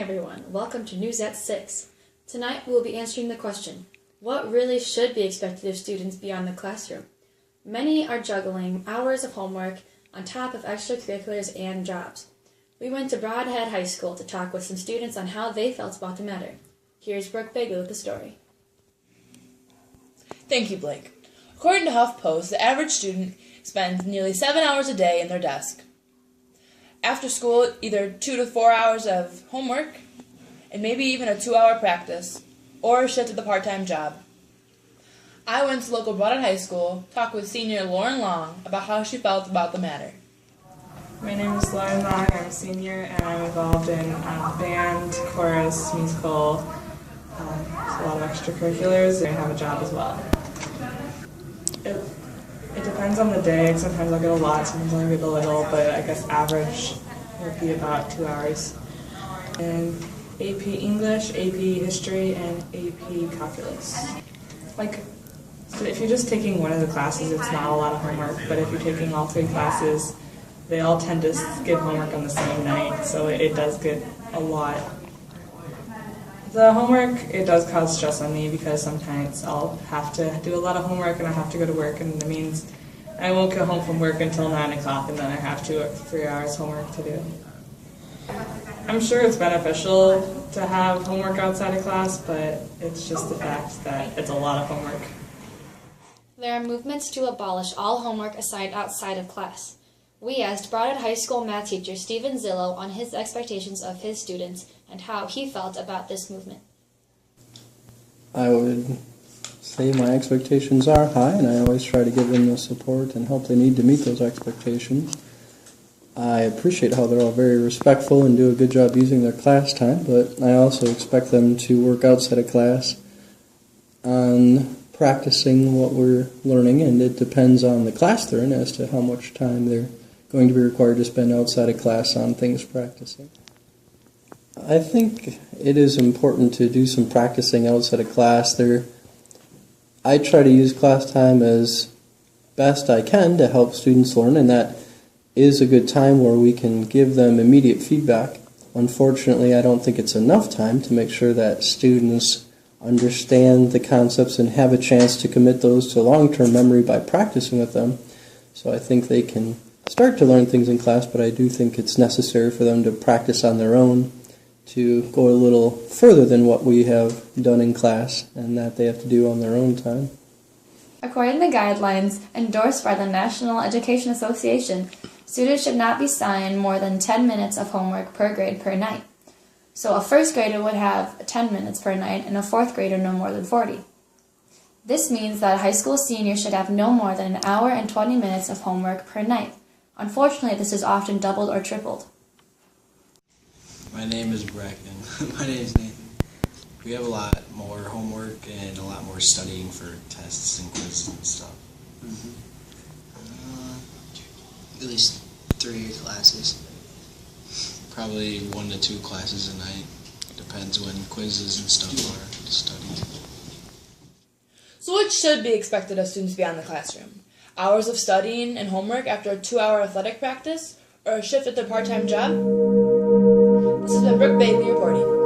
everyone. Welcome to News at 6. Tonight we will be answering the question, what really should be expected of students beyond the classroom? Many are juggling hours of homework on top of extracurriculars and jobs. We went to Brodhead High School to talk with some students on how they felt about the matter. Here's Brooke with the story. Thank you, Blake. According to HuffPost, the average student spends nearly 7 hours a day in their desk. After school, either 2 to 4 hours of homework, and maybe even a 2-hour practice, or a shift at the part-time job. I went to local Brodhead High School, talked with senior Lauren Long about how she felt about the matter. My name is Lauren Long, I'm a senior, and I'm involved in band, chorus, musical, a lot of extracurriculars, and I have a job as well. It depends on the day. Sometimes I'll get a lot, sometimes I'll get a little, but I guess average would be about 2 hours. And AP English, AP History, and AP Calculus. So if you're just taking one of the classes, it's not a lot of homework, but if you're taking all 3 classes, they all tend to give homework on the same night, so it does get a lot. The homework, it does cause stress on me because sometimes I'll have to do a lot of homework and I have to go to work, and it means I won't get home from work until 9 o'clock, and then I have 3 hours homework to do. I'm sure it's beneficial to have homework outside of class, but it's just the fact that it's a lot of homework. There are movements to abolish all homework assigned outside of class. We asked Brodhead High School math teacher Stephen Zillow on his expectations of his students and how he felt about this movement. I would say my expectations are high, and I always try to give them the support and help they need to meet those expectations. I appreciate how they're all very respectful and do a good job using their class time, but I also expect them to work outside of class on practicing what we're learning, and it depends on the class they're in as to how much time they're going to be required to spend outside of class on things practicing. I think it is important to do some practicing outside of class. I try to use class time as best I can to help students learn, and that is a good time where we can give them immediate feedback. Unfortunately, I don't think it's enough time to make sure that students understand the concepts and have a chance to commit those to long-term memory by practicing with them. So I think they can start to learn things in class, but I do think it's necessary for them to practice on their own to go a little further than what we have done in class, and that they have to do on their own time. According to guidelines endorsed by the National Education Association, students should not be assigned more than 10 minutes of homework per grade per night. So a first grader would have 10 minutes per night and a fourth grader no more than 40. This means that a high school senior should have no more than an hour and 20 minutes of homework per night. Unfortunately, this is often doubled or tripled. My name is Bracken. My name is Nathan. We have a lot more homework and a lot more studying for tests and quizzes and stuff. At least 3 classes. Probably 1 to 2 classes a night. Depends when quizzes and stuff are to study. So what should be expected of students beyond the classroom? Hours of studying and homework after a 2-hour athletic practice, or a shift at their part-time job? This has been Brooke reporting.